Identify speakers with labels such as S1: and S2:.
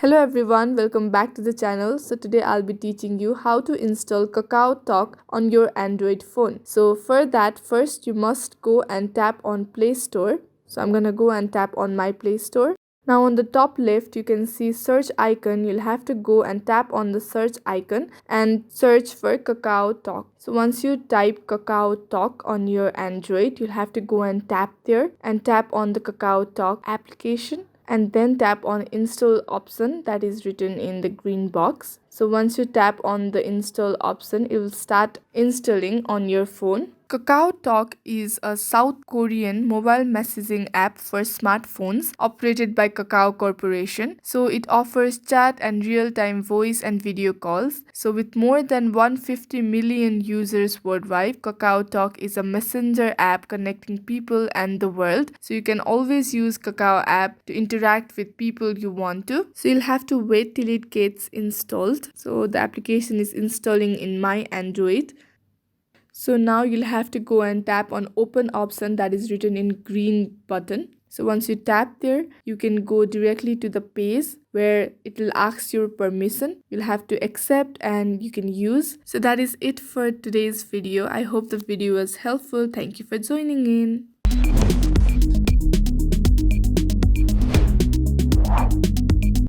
S1: Hello everyone, welcome back to the channel. So today I'll be teaching you how to install Kakao Talk on your Android phone. So for that, first you must go and tap on Play Store. So I'm gonna go and tap on my Play Store. Now on the top left you can see search icon. You'll have to go and tap on the search icon and search for Kakao Talk. So once you type Kakao Talk on your Android, you'll have to go and tap there and tap on the Kakao Talk application and then tap on install option that is written in the green box. So once you tap on the install option, it will start installing on your phone. Kakao Talk is a South Korean mobile messaging app for smartphones operated by Kakao Corporation. So it offers chat and real-time voice and video calls. So with more than 150 million users worldwide, Kakao Talk is a messenger app connecting people and the world. So you can always use Kakao app to interact with people you want to. So you'll have to wait till it gets installed. So the application is installing in my Android. So now you'll have to go and tap on open option that is written in green button. So once you tap there, you can go directly to the page where it will ask your permission. You'll have to accept and you can use. So that is it for today's video. I hope the video was helpful. Thank you for joining in.